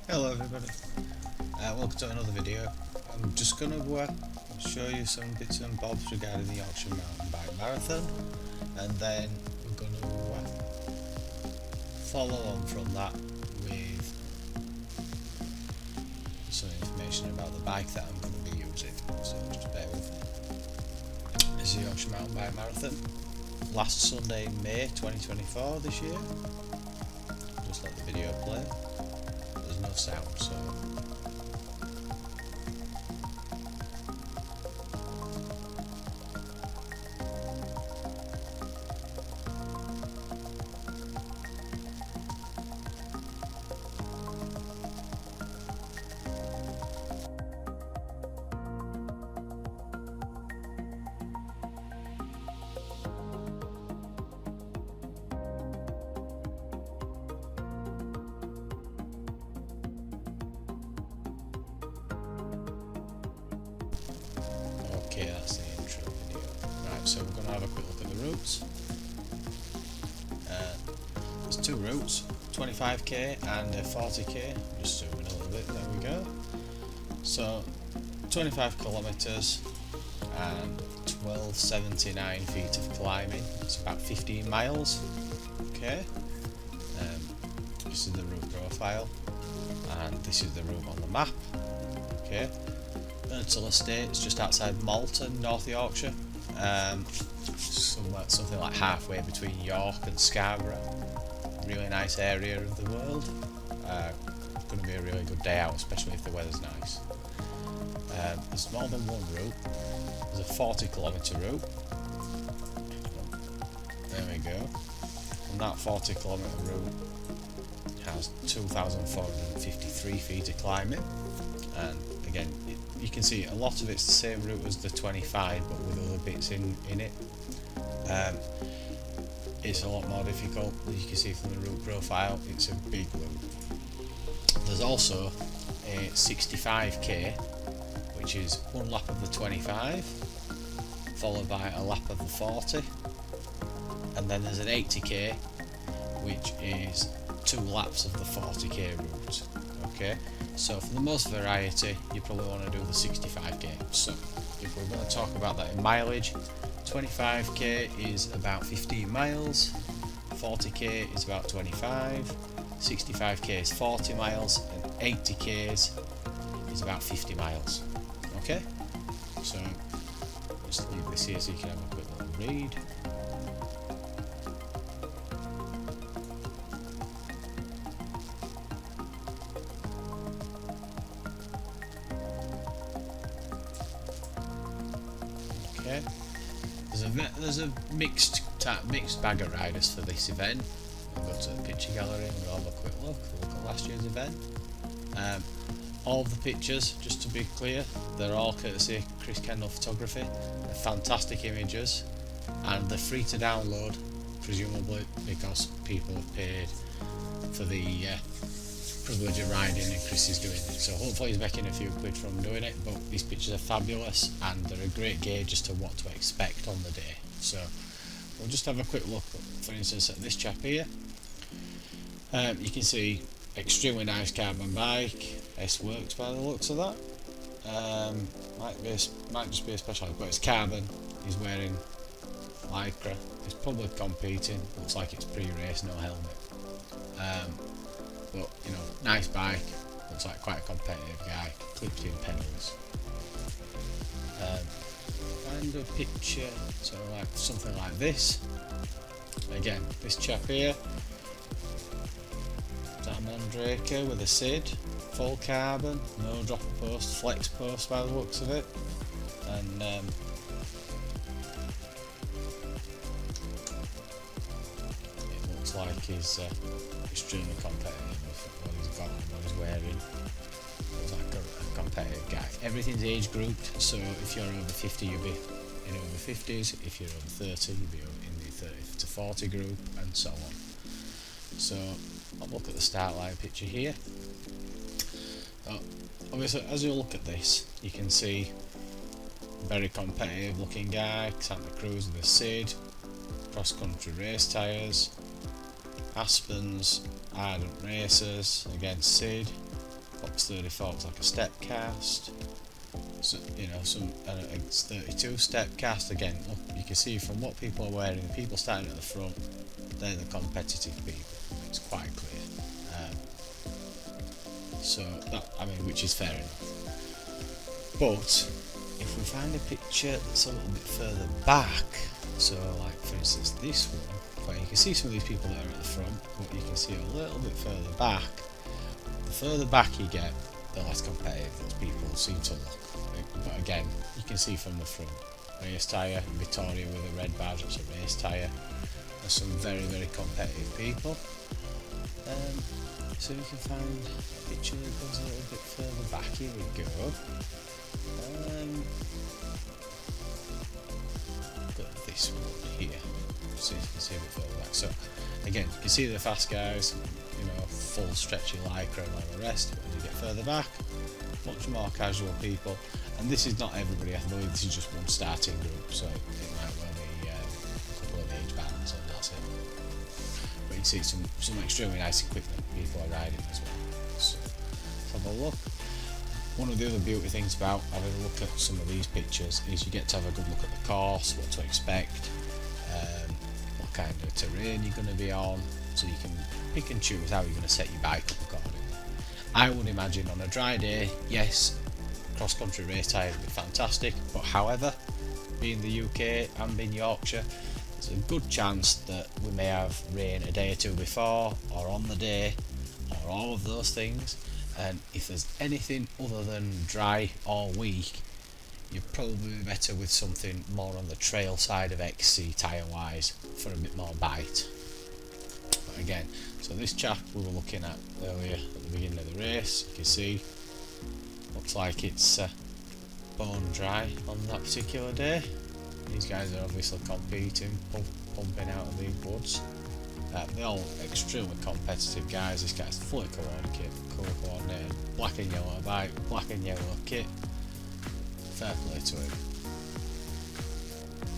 Hello everybody, welcome to another video. I'm just going to show you some bits and bobs regarding the Yorkshire Mountain Bike Marathon, and then we're going to follow on from that with some information about the bike that I'm going to be using, so just bear with me. This is the Yorkshire Mountain Bike Marathon, last Sunday in May 2024 this year. Just let the video play. There's no sound, so okay, that's the intro video. Right, so we're going to have a quick look at the routes. There's two routes, 25k and a 40k. Just zooming a little bit, there we go. So 25 kilometres and 1279 feet of climbing. It's about 15 miles. Okay, this is the route profile, and this is the route on the map. Okay, Hardtail Estates just outside Malton, North Yorkshire, something like halfway between York and Scarborough. Really nice area of the world. Going to be a really good day out, especially if the weather's nice. There's more than one route. There's a 40 kilometre route. There we go. And that 40 kilometre route has 2,453 feet of climbing. And again, you can see a lot of it's the same route as the 25, but with other bits in it. It's a lot more difficult, as you can see from the route profile. It's a big route. There's also a 65k, which is one lap of the 25, followed by a lap of the 40, and then there's an 80k, which is 2 laps of the 40k route. Okay, so for the most variety, you probably want to do the 65k. So if we're going to talk about that in mileage, 25k is about 15 miles, 40k is about 25, 65k is 40 miles, and 80k is about 50 miles. Okay, so just leave this here so you can have a quick little read. Okay, there's a mixed bag of riders for this event. We'll go to the picture gallery and we'll have a quick look at last year's event. All of the pictures, just to be clear, they're all courtesy Chris Kendall Photography. They're fantastic images, and they're free to download, presumably because people have paid for the privilege of riding, and Chris is doing it. So hopefully he's making a few quid from doing it, but these pictures are fabulous and they're a great gauge as to what to expect on the day. So we'll just have a quick look, for instance, at this chap here. You can see extremely nice carbon bike. S-Works by the looks of that. Might just be a speciality, but it's carbon. He's wearing lycra. He's probably competing. Looks like it's pre-race, no helmet. But you know, nice bike. Looks like quite a competitive guy. Clipped in pedals. And a picture, so like something like this. Again, this chap here. Mandraker with a SID, full carbon, no dropper post, flex post by the looks of it, and it looks like he's extremely competitive with what he's got and what he's wearing. Looks like a competitive guy. Everything's age grouped, so if you're over 50 you'll be in over 50s, if you're over 30 you'll be in the 30 to 40 group, and so on. So I'll look at the start line picture here. Obviously, as you look at this, you can see very competitive looking guy, Santa Cruz with a SID, cross country race tyres, Aspens, Ardent Racers, again SID, Box 34 looks like a step cast. So, you know, it's 32 step cast. Again, look, you can see from what people are wearing, the people starting at the front, they're the competitive people. It's quite clear. So that, I mean, which is fair enough. But if we find a picture that's a little bit further back, so like for instance this one, where you can see some of these people that are at the front, but you can see a little bit further back. The further back you get, the less competitive those people seem to look. But again, you can see from the front, race tyre, Victoria with a red badge, that's a race tyre. There's some very, very competitive people. So you can find a picture that goes a little bit further back. Here we go. Got this one here, so you can see a bit further back. So again, you can see the fast guys, you know, full stretchy lycra and all the rest. But as you get further back, much more casual people. And this is not everybody, I believe this is just one starting group, so it might well be a couple of age bands and that's it. But you can see some extremely nice equipment people are riding as well. So let's have a look. One of the other beauty things about having a look at some of these pictures is you get to have a good look at the course, what to expect, what kind of terrain you're going to be on, so you can pick and choose how you're going to set your bike up accordingly. I would imagine on a dry day, yes, cross-country race tyre would be fantastic, but however, being the UK and being Yorkshire, there's a good chance that we may have rain a day or two before, or on the day, or all of those things. And if there's anything other than dry all week, you're probably better with something more on the trail side of XC tyre wise for a bit more bite. But again, so this chap we were looking at earlier at the beginning of the race, you can see, looks like it's bone dry on that particular day. These guys are obviously competing, pumping out of the woods. They're all extremely competitive guys. This guy's fully coordinated, black and yellow bike, black and yellow kit. Fair play to him.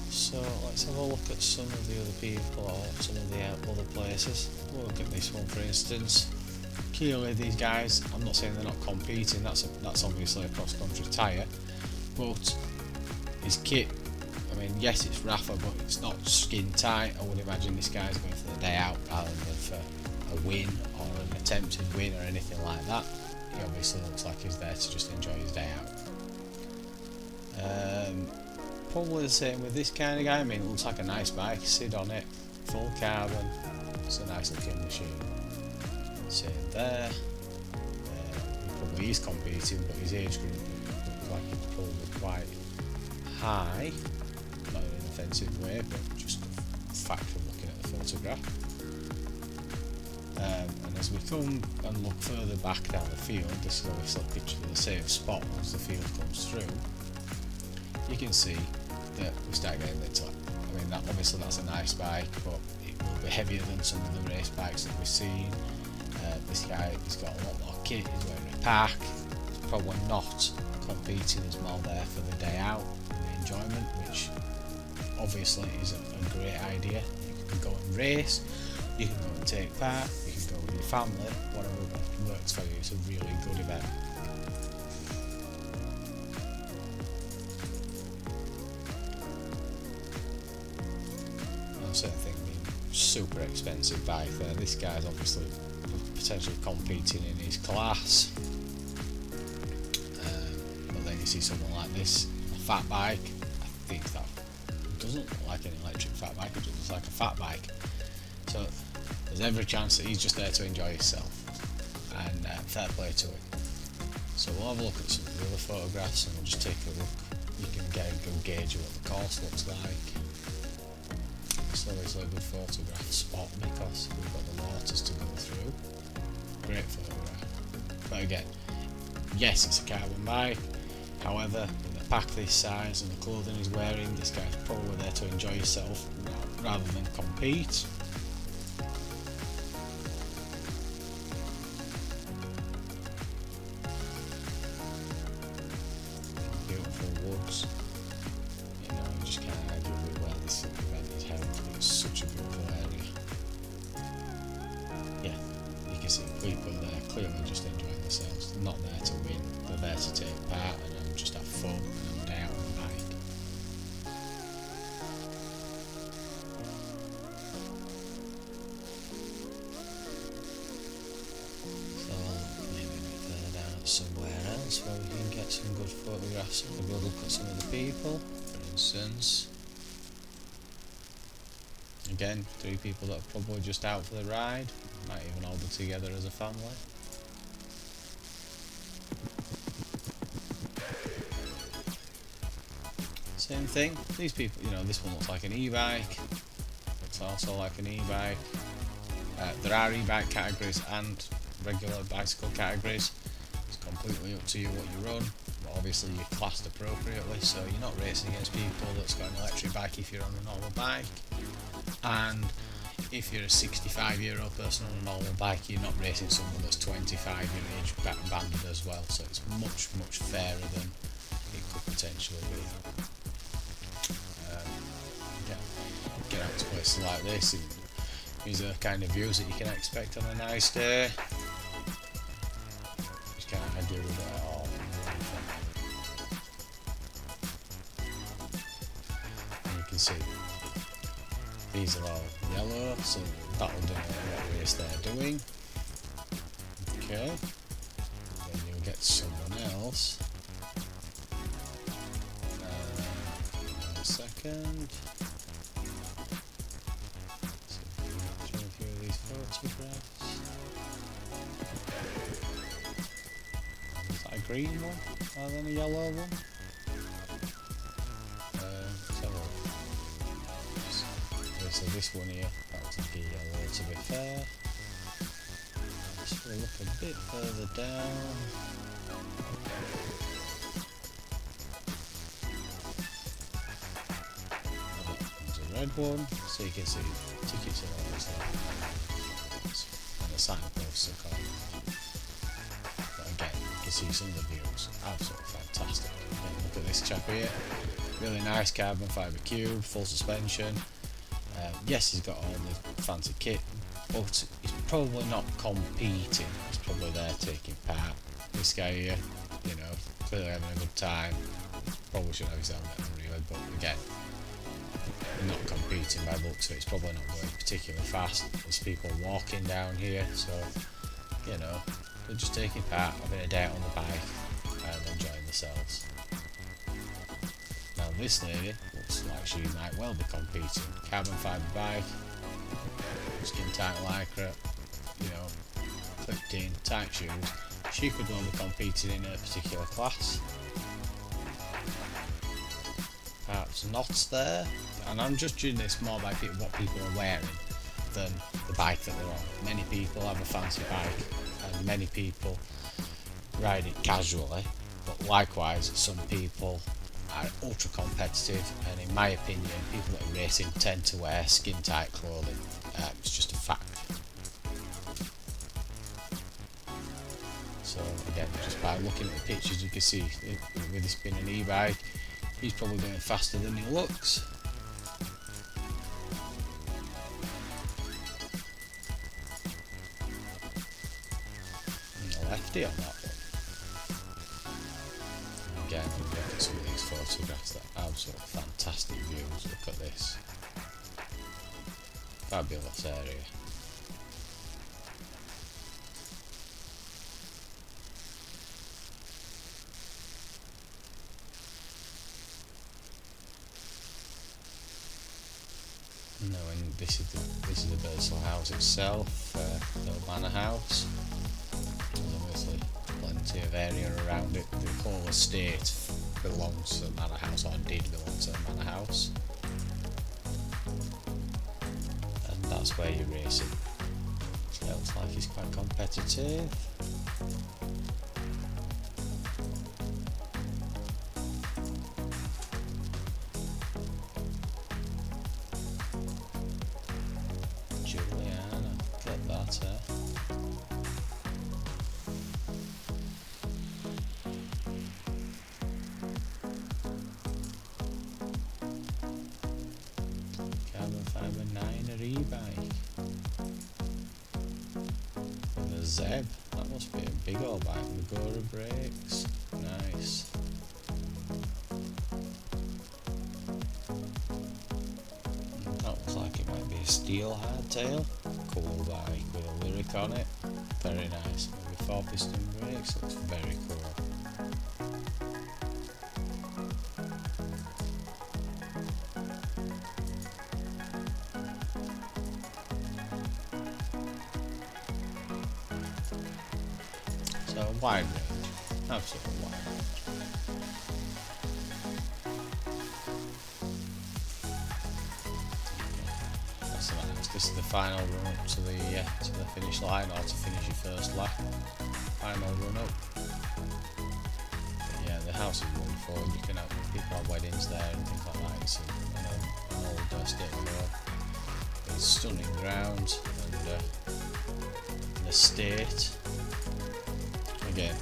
So let's have a look at some of the other people or some of the other places. We'll look at this one for instance. Clearly these guys, I'm not saying they're not competing, that's obviously a cross-country tyre, but his kit, I mean yes it's Rafa but it's not skin tight. I would imagine this guy's going for the day out rather than for a win or an attempted win or anything like that. He obviously looks like he's there to just enjoy his day out. Probably the same with this kind of guy. I mean it looks like a nice bike, sit on it, full carbon, it's a nice looking machine. Same there. He probably is competing, but his age group looks like it's probably quite high. Not in an offensive way, but just a fact from looking at the photograph. And as we come and look further back down the field, this is obviously a picture of the same spot as the field comes through. You can see that we start getting into it. I mean, obviously that's a nice bike, but it will be heavier than some of the race bikes that we've seen. This guy, he's got a lot more kit, he's wearing a pack, he's probably not competing, he's more there for the day out and the enjoyment, which obviously is a great idea. You can go and race, you can go and take part, you can go with your family, whatever works for you. It's a really good event. I'm certainly thinking super expensive bike there. This guy's obviously potentially competing in his class, but then you see someone like this, a fat bike. I think that doesn't look like an electric fat bike, it just looks like a fat bike. So there's every chance that he's just there to enjoy himself, and fair play to it. So we'll have a look at some of the other photographs and we'll just take a look. You can get a good gauge of what the course looks like. It's obviously a good photograph spot because we've got the waters to go through. Great photograph. But again, yes, it's a carbon bike. However, with a pack this size and the clothing he's wearing, this guy's probably there to enjoy himself rather than compete. Beautiful woods. You know, you just can't argue with where this event is held. It's such a beautiful area. Yeah, you can see people there clearly just enjoying themselves. They're not there to win, they're there to take part and just have fun and day out on the bike. So maybe a bit further down somewhere else where we can get some good photographs of a good look at some of the people. For instance, again, 3 people that are probably just out for the ride, might even all be together as a family. Same thing, these people, you know, this one looks like an e-bike, looks also like an e-bike. There are e-bike categories and regular bicycle categories. It's completely up to you what you run, but obviously you're classed appropriately, so you're not racing against people that's got an electric bike if you're on a normal bike. And if you're a 65-year-old person on a normal bike, you're not racing someone that's 25 your age banded as well, so it's much fairer than it could potentially be. Get out to places like this, and these are kind of views that you can expect on a nice day. Just can't argue with it at all. And you can see these are all yellow, so that'll do what race they're doing. Okay, then you'll get someone else. In a second. So show a few of these photographs. Is that a green one rather than a yellow one? Let's have a look. So this one here, that looks like a yellow to be fair. Let's look a bit further down. There's a red one, so you can see tickets are always there. And the signposts are called. But again, you can see some of the views, absolutely fantastic. Again, look at this chap here, really nice carbon fibre cube, full suspension. Yes, he's got all the fancy kit, but he's probably not competing, he's probably there taking part. This guy here, you know, clearly having a good time, probably should have his helmet on really, but again, not competing by the looks of it. It's probably not going particularly fast. There's people walking down here, so, you know, they're just taking part, having a day out on the bike and enjoying themselves. Now this lady looks like she might well be competing. Carbon fibre bike, skin tight lycra, you know, clipped in, tight shoes. She could well be competing in a particular class. Perhaps not there, and I'm just judging this more by what people are wearing than the bike that they're on. Many people have a fancy bike and many people ride it casually, but likewise some people are ultra competitive, and in my opinion people that are racing tend to wear skin tight clothing. It's just a fact. So again, just by looking at the pictures you can see with this being an e-bike, he's probably going faster than he looks. And a lefty on that one. Again, look at some of these photographs, they're absolutely fantastic views. Look at this. Fabulous area. No, and this is the Birdsall house itself, the manor house. There's obviously plenty of area around it. The whole estate belongs to the manor house, or did belong to the manor house. And that's where you're racing. So it looks like it's quite competitive. Carbon fibre 9er e-bike. And a Zeb, that must be a big old bike. Magura brakes. Nice. That looks like it might be a steel hardtail. Cool bike with a lyric on it. Very nice. Maybe 4-piston brakes. Looks very cool. So a wide range. Absolutely wide range. This is the final run up to the finish line, or to finish your first lap. Final run up. But yeah, the house is wonderful. You can have people have weddings there and things like that. It's an old state road. It's stunning grounds and an estate. Again,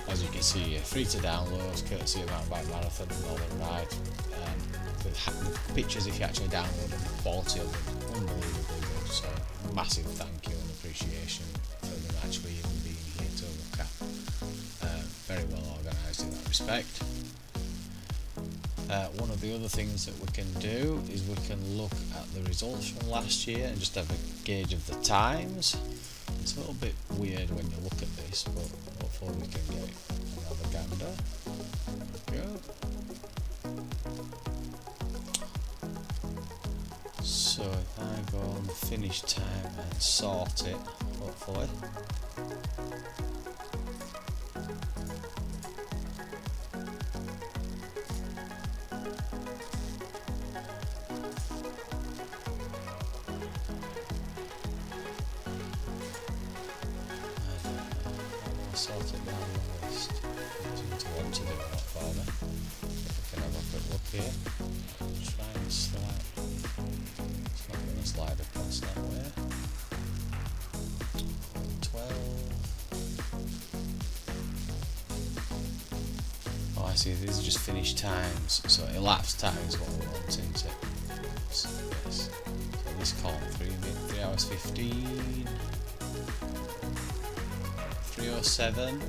as you can see, free to download, courtesy of Mountain Bike Marathon and all the ride. The pictures, if you actually download them, the quality of them, unbelievably good. So massive thank you and appreciation for them actually even being here to look at. Very well organised in that respect. One of the other things that we can do is we can look at the results from last year and just have a gauge of the times. It's a little bit weird when you look at this, but hopefully we can get another gander. There we go. So if I go on the finish time and sort it, hopefully. I'll sort it down the list. Seem to want to do that for me. If we can have a quick look here. Try and slide. It's not going to slide across that way. 12. Oh, I see, these are just finish times. So elapsed time is what we want, isn't it? So, yes. So this column 3 hours 15. 307.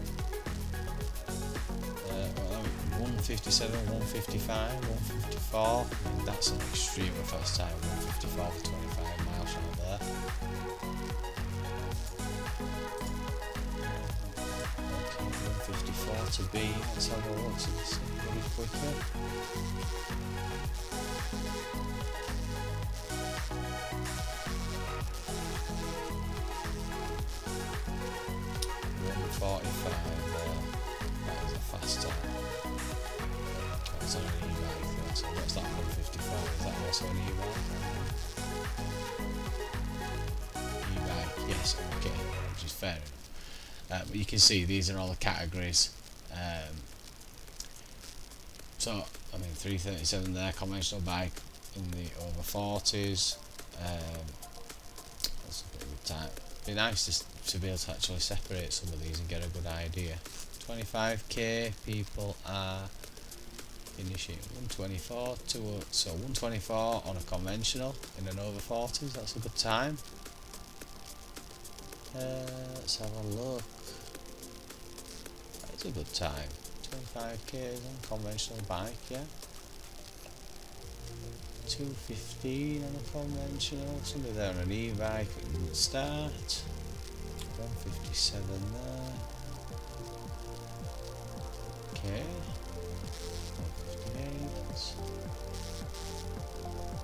157, 155, 154. I mean, that's an extremely fast time. 154 for 25 miles right there. Okay, 154 to be. Let's have a look. So this is pretty quicker. That is a fast time. That's on an e-bike. So what's that 154? Is that also an e-bike? E-bike, yes, okay, which is fair enough. But you can see these are all the categories. So, I mean, 337 there, conventional bike in the over 40s. That's a bit of a time. It'd be nice to be able to actually separate some of these and get a good idea. 25k people are finishing 124 so 124 on a conventional in an over 40s. That's a good time. Let's have a look. That's a good time. 25k on a conventional bike, yeah. 215 on a conventional. Somebody there on an e-bike at the start. 157 there. Okay.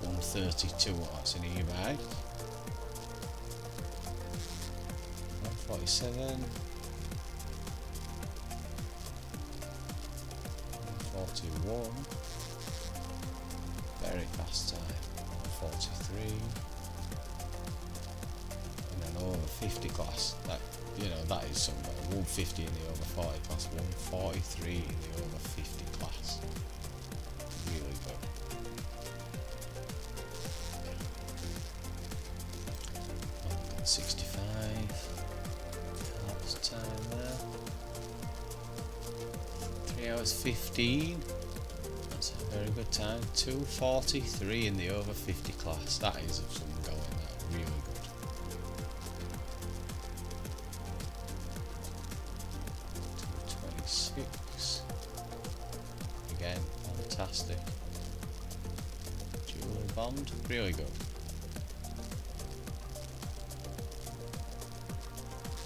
132, that's an e-bike. 147. 141. Very fast time. 143. And then over 50 class. That, you know, that is somewhere. 150 in the over 40 class. 143 in the over 50 class. Really good. 65. That's time there. 3 hours 15. That's a very good time. 2:43 in the over 50 class. That is some going. That really good. 26. Again, fantastic. Jewelry bond, really good.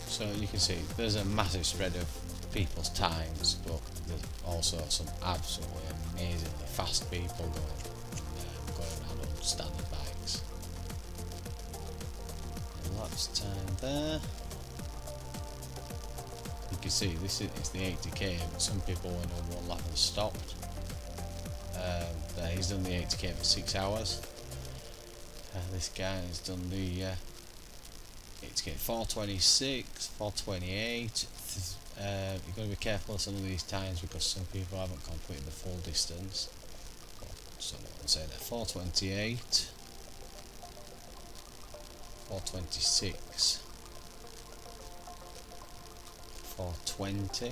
So you can see there's a massive spread of people's times, but there's also some absolutely amazingly fast people going around on standard bikes. Elapsed time there. You can see this is the 80k, but some people went on one lap and stopped. There he's done the 80k for 6 hours. This guy has done the 80k 426, 428. You've got to be careful of some of these times because some people haven't completed the full distance. Someone would say that 428, 426, 420.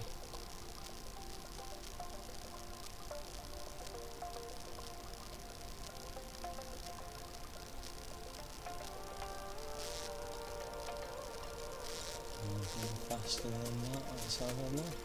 Faster than that, let's have a look.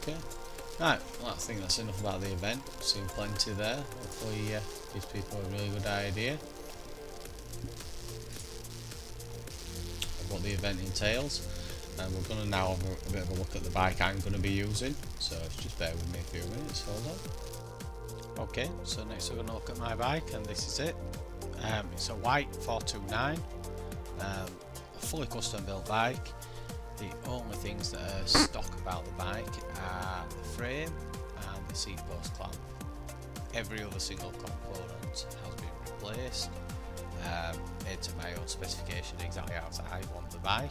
Okay. Right, well, I think that's enough about the event. Seen plenty there. Hopefully gives people a really good idea of what the event entails. And we're going to now have a bit of a look at the bike I'm going to be using. So just bear with me a few minutes, hold on. Okay, so next we're going to look at my bike, and this is it. It's a Whyte 429, a fully custom built bike. The only things that are stock about the bike are the frame and the seat post clamp. Every other single component has been replaced, made to my own specification exactly as I want the bike.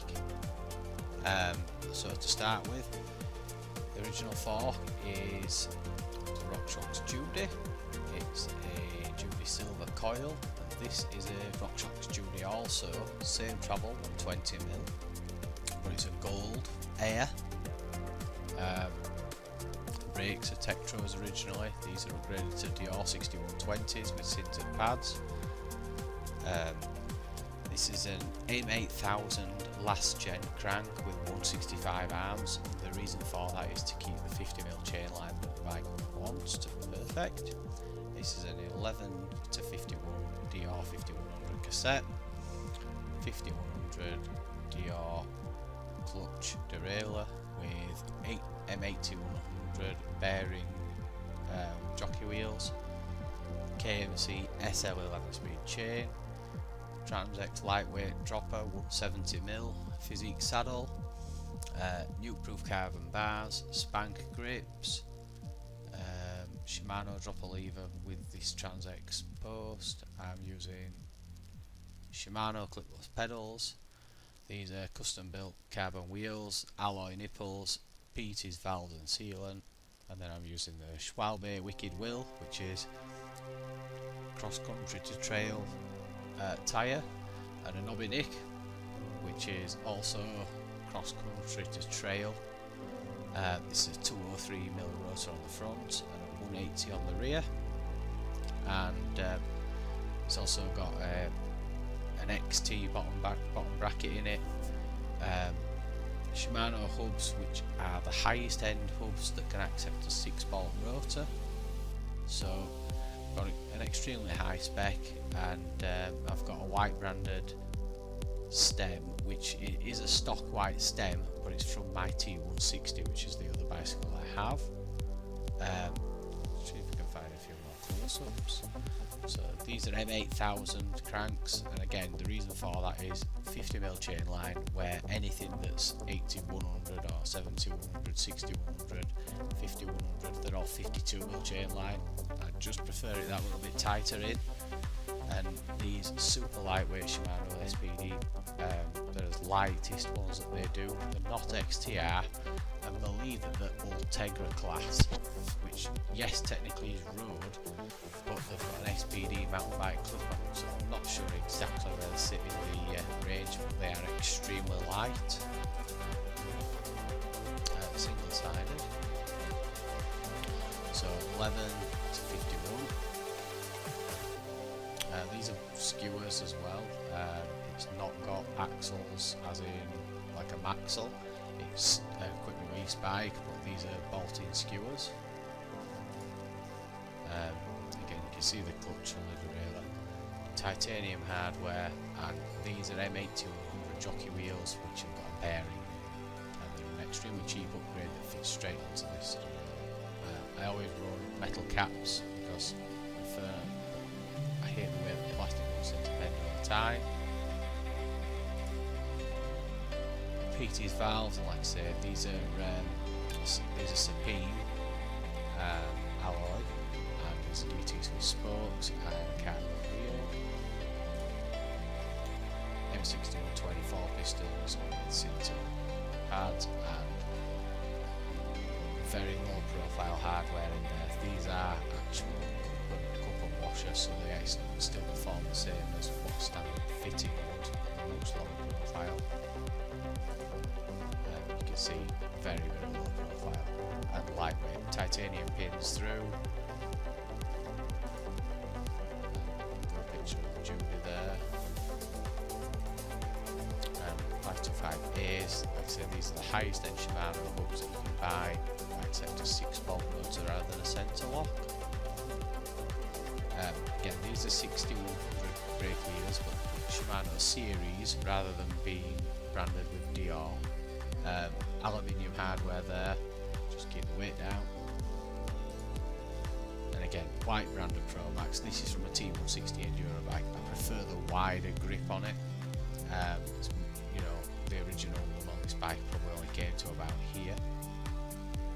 So to start with, the original fork is the RockShox Judy. It's a Judy silver coil, and this is a RockShox Judy also, same travel, 20mm. But it's a gold air. Brakes are Tektros originally. These are upgraded to Dior 6120s with sintered pads. This is an M8000 last gen crank with 165 arms. The reason for that is to keep the 50mm chain line that the bike wants to be perfect. This is an 11 to 51 Dior 5100 cassette, 5100 Dior clutch derailleur with 8 M8100 bearing jockey wheels, KMC SL11 speed chain, Transex lightweight dropper 170mm, physique saddle, nuke-proof carbon bars, spank grips, Shimano dropper lever with this Transex post. I'm using Shimano clipless pedals. These are custom built carbon wheels, alloy nipples, Petey's valves and sealant, and then I'm using the Schwalbe Wicked Will, which is cross country to trail tyre, and a Nobby Nick, which is also cross country to trail. This is a 203mm rotor on the front and a 180 on the rear, and it's also got an XT bottom bracket in it. Shimano hubs, which are the highest end hubs that can accept a 6-bolt rotor. So I've got an extremely high spec, and I've got a Whyte branded stem, which is a stock Whyte stem, but it's from my T160, which is the other bicycle I have. See if we can find a few more close-ups. So these are M8000 cranks, and again the reason for that is 50mm chain line, where anything that's 8100 or 7100, 6100, 5100, they're all 52mm chain line. I just prefer it that little bit tighter in. And these super lightweight Shimano SPD, they're the lightest ones that they do. They're not XTR, I believe that the Ultegra class, which yes technically is road, but they've got an SPD mountain bike clip on them, so I'm not sure exactly where they sit in the range, but they are extremely light. Single sided. So 11 to 51. These are skewers as well. It's not got axles as in like a maxle. It's a quick release bike, but these are bolt-in skewers. Again, you can see the clutch on the derailleur. Titanium hardware, and these are M8100 jockey wheels, which have got a bearing. And they're an extremely cheap upgrade that fits straight onto this. I always run metal caps because I hate the way the plastic ones seem to bend all the time. PT's valves, and like I say, these are Supreme alloy, and there's DTs with spokes and carbon wheel. M6124 pistons with Sinter pads and very low profile hardware in there. These are actual cup and washers, so they still perform the same as what standard fitting would, but much lower profile. You can see very low profile and lightweight. Titanium pins through. Got a picture of the Judy there. 525As, like I said, these are the highest end Shimano hubs that you can buy, except a 6-bolt motor rather than a centre lock. Again, these are 6100 brake leaders, but Shimano series rather than being branded with Dior. Aluminium hardware there, just keep the weight down. And again, Whyte branded Pro Max. This is from a T160 enduro bike. I prefer the wider grip on it. You know, the original one on this bike probably only came to about here,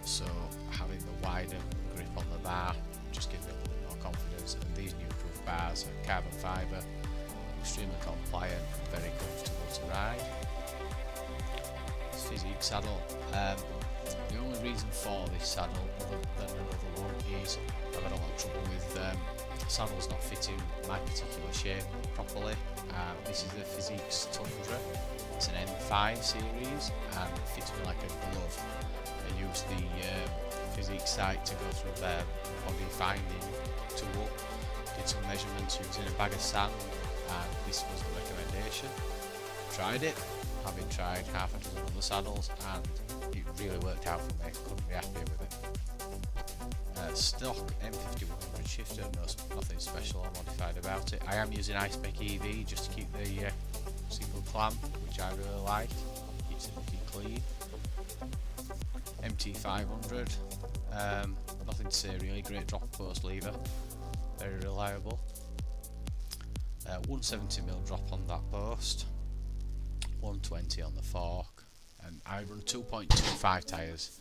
so having the wider grip on the bar just gives it a little bit more confidence. And these new proof bars are carbon fibre, extremely compliant, very comfortable to ride. Physique saddle. The only reason for this saddle, other than another one, is I've had a lot of trouble with saddles not fitting my particular shape properly. This is the Physiques Tundra. It's an M5 series and it fits me like a glove. I used the Physique site to go through their body finding tool, did some measurements using a bag of sand, and this was the recommendation. Tried it, having tried half a dozen other saddles, and it really worked out for me. Couldn't be happier with it. Stock M5100 shifter, nothing special or modified about it. I am using iSpec EV just to keep the single clamp, which I really like, keeps it looking clean. MT500, nothing to say really, great drop post lever, very reliable. 170mm drop on that post, 120 on the fork, and I run 2.25 tyres.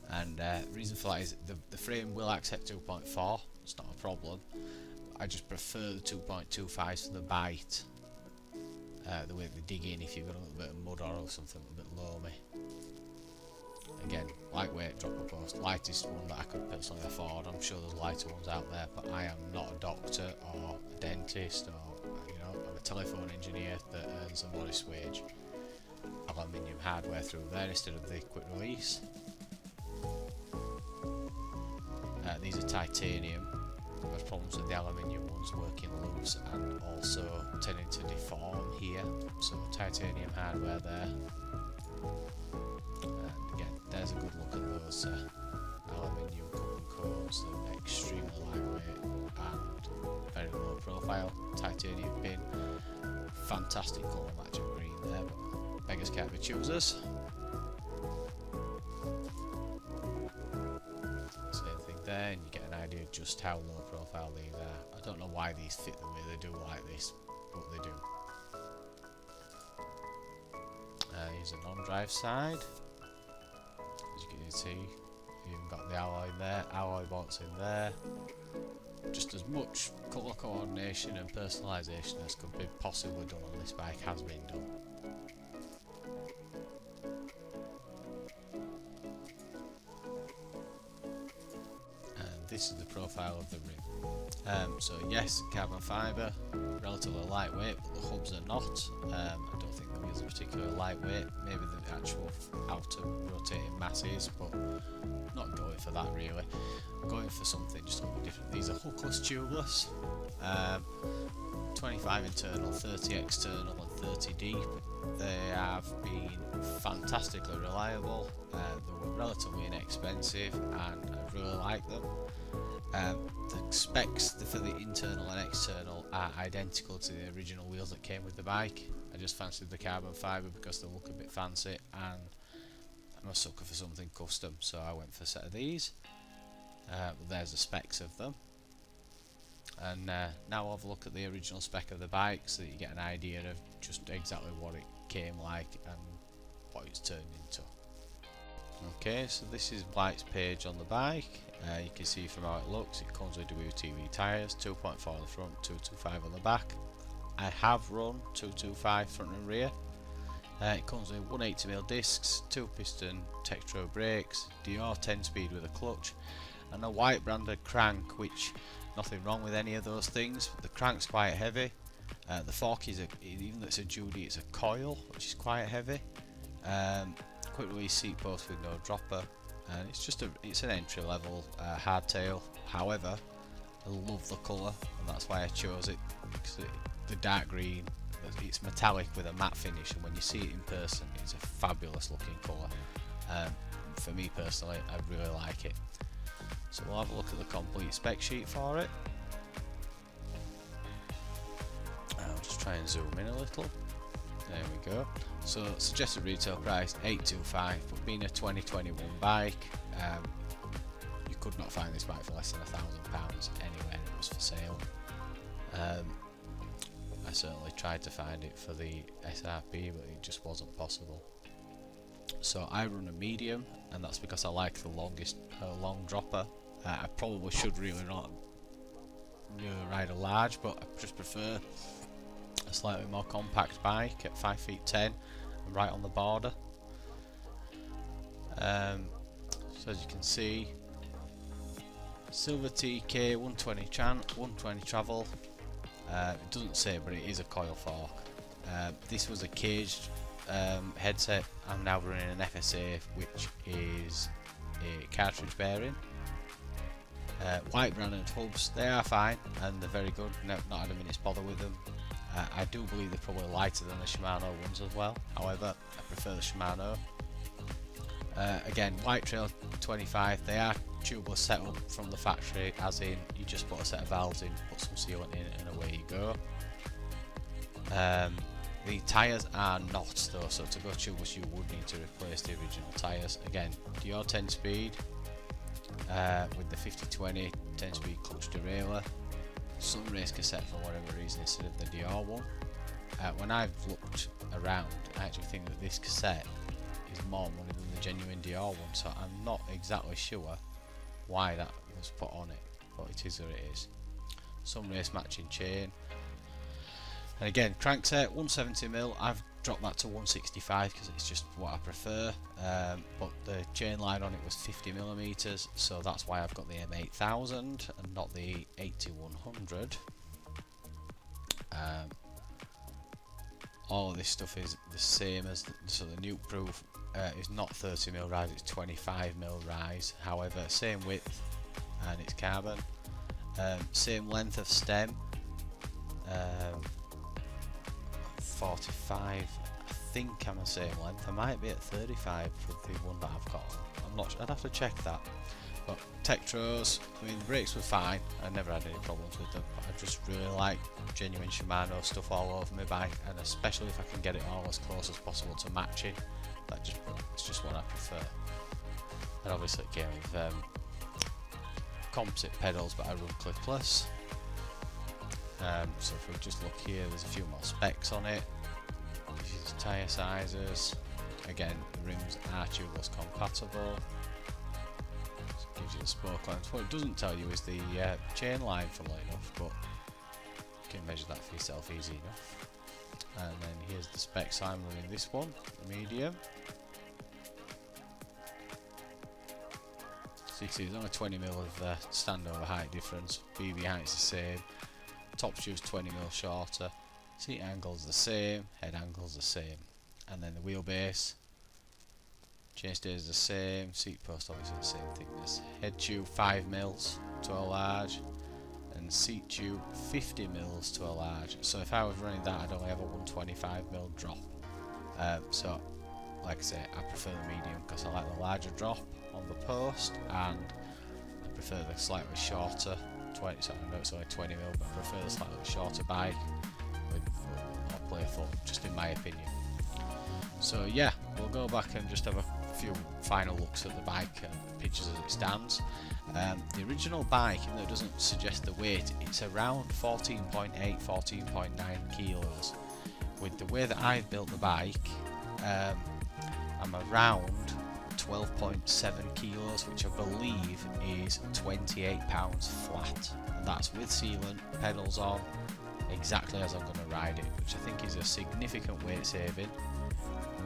And the reason for that is the frame will accept 2.4, it's not a problem. I just prefer the 2.25s for the bite, the way they dig in if you've got a little bit of mud or something a little bit loamy. Again, lightweight dropper post, lightest one that I could personally afford. I'm sure there's lighter ones out there, but I am not a doctor or a dentist, or I'm a telephone engineer that earns a modest wage. Aluminium hardware through there instead of the quick release. These are titanium. There's problems with the aluminium ones working loose and also tending to deform here, so titanium hardware there. And again, there's a good look at those aluminium cup and cones. They're extremely lightweight and very low profile. Titanium pin, fantastic colour match of green there, but beggars can't be choosers. There, and you get an idea of just how low profile these are. I don't know why these fit the way they do like this, but they do. Here's a non-drive side. As you can see, you've even got the alloy in there, alloy bolts in there. Just as much colour coordination and personalisation as could be possibly done on this bike has been done. this is the profile of the rim. So yes, carbon fibre, relatively lightweight, but the hubs are not. I don't think the wheels are particularly lightweight, maybe the actual outer rotating mass is, but not going for that really. I'm going for something just a little different. These are hookless, tubeless, 25 internal, 30 external and 30 deep. They have been fantastically reliable, they were relatively inexpensive and I really like them. The specs for the internal and external are identical to the original wheels that came with the bike. I just fancied the carbon fibre because they look a bit fancy and I'm a sucker for something custom, so I went for a set of these. There's the specs of them. And now I'll have a look at the original spec of the bike so that you get an idea of just exactly what it came like and what it's turned into. Okay, so this is Whyte's page on the bike. You can see from how it looks, it comes with YMBM tyres, 2.4 on the front, 225 on the back. I have run 225 front and rear. It comes with 180mm discs, 2 piston Tektro brakes, Dior 10 speed with a clutch, and a Whyte branded crank, which nothing wrong with any of those things. The crank's quite heavy. The fork is even though it's a Judy, it's a coil, which is quite heavy. Quick release seat post with no dropper, and it's an entry level hardtail. However, I love the colour, and that's why I chose it, because the dark green, it's metallic with a matte finish, and when you see it in person, it's a fabulous looking colour. For me personally, I really like it. So we'll have a look at the complete spec sheet for it. I'll just try and zoom in a little. There we go. So suggested retail price $825, but being a 2021 bike, you could not find this bike for less than £1,000 anywhere it was for sale. I certainly tried to find it for the SRP, but it just wasn't possible. So I run a medium, and that's because I like the long dropper. I probably should really ride a large, but I just prefer a slightly more compact bike at 5 feet 10 and right on the border. So as you can see, silver TK 120 120 travel. It doesn't say, but it is a coil fork. This was a caged headset. I'm now running an FSA, which is a cartridge bearing. Whyte branded hubs, they are fine and they're very good. Not had a minute's bother with them. I do believe they're probably lighter than the Shimano ones as well. However, I prefer the Shimano. Again, Whyte Trail 25, they are tubeless setup from the factory, as in you just put a set of valves in, put some sealant in, and away you go. The tyres are not though, so to go tubeless you would need to replace the original tyres. Again, Dior 10 speed with the 50/20 10 speed clutch derailleur. Some race cassette for whatever reason instead of the Dior one. When I've looked around, I actually think that this cassette is more money than the genuine Dior one, so I'm not exactly sure why that was put on it, but it is what it is. Some race matching chain. And again, crankset 170mm, I've dropped that to 165 because it's just what I prefer, but the chain line on it was 50mm, so that's why I've got the M8000 and not the 8100. All of this stuff is the same as so the nuke proof is not 30mm rise, it's 25mm rise. However, same width and it's carbon, same length of stem, 45. I think I'm the same length. I might be at 35 with the one that I've got. I'm not. I'd have to check that. But Tektros, I mean, the brakes were fine. I never had any problems with them. But I just really like genuine Shimano stuff all over my bike, and especially if I can get it all as close as possible to matching. It's just what I prefer. And obviously it came with composite pedals, but I run clipless. So if we just look here, there's a few more specs on it. This is tyre sizes. Again, the rims are tubeless compatible. It gives you the spoke length. What it doesn't tell you is the chain line, funnily enough, but you can measure that for yourself easy enough. And then here's the specs. I'm running this one, the medium. So you can see there's only 20mm of standover height difference. BB height's the same. Top tube's 20mm shorter. Seat angle's the same. Head angle's the same. And then the wheelbase. Chainstay is the same. Seat post obviously the same thickness. Head tube 5mm to a large. And seat tube 50mm to a large. So if I was running that, I'd only have a 125mm drop. So like I say, I prefer the medium because I like the larger drop on the post, and I prefer the slightly shorter 20. So I know it's only 20mm, but I prefer the slightly shorter bike with more play foot, just in my opinion. So yeah, we'll go back and just have a few final looks at the bike and pictures as it stands. The original bike, even though it doesn't suggest the weight, it's around 14.8, 14.9 kilos. With the way that I've built the bike, I'm around 12.7 kilos, which I believe is 28 pounds flat, and that's with sealant, pedals on, exactly as I'm going to ride it, which I think is a significant weight saving,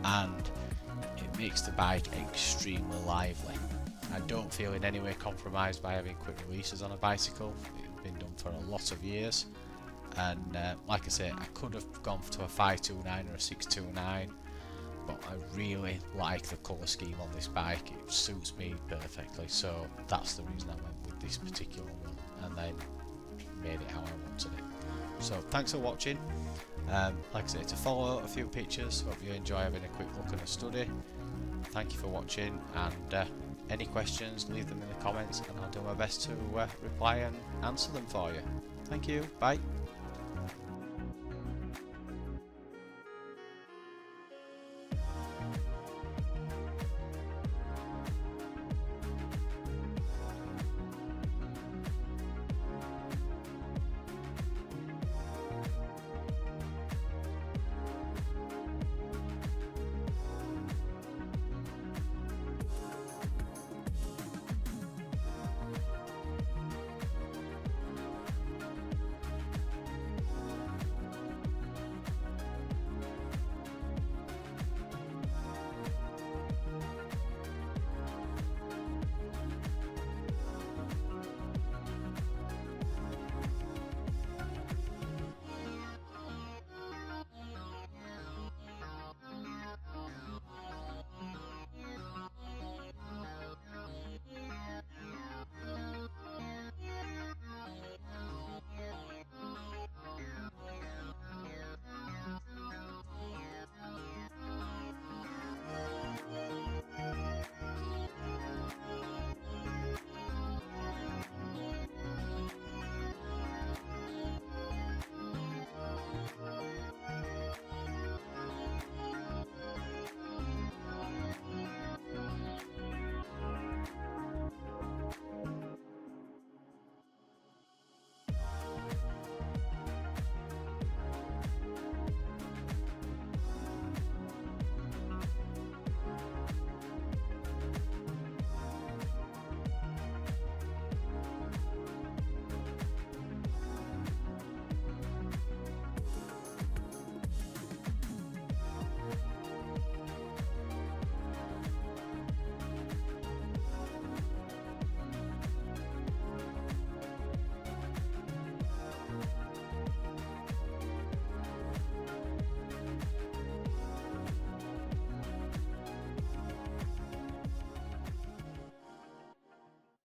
and it makes the bike extremely lively. I don't feel in any way compromised by having quick releases on a bicycle. It's been done for a lot of years, and like I say, I could have gone to a 529 or a 629, but I really like the colour scheme on this bike. It suits me perfectly, so that's the reason I went with this particular one, and then made it how I wanted it. So thanks for watching. Like I say, to follow a few pictures, hope you enjoy having a quick look and a study. Thank you for watching, and any questions, leave them in the comments and I'll do my best to reply and answer them for you. Thank you, bye.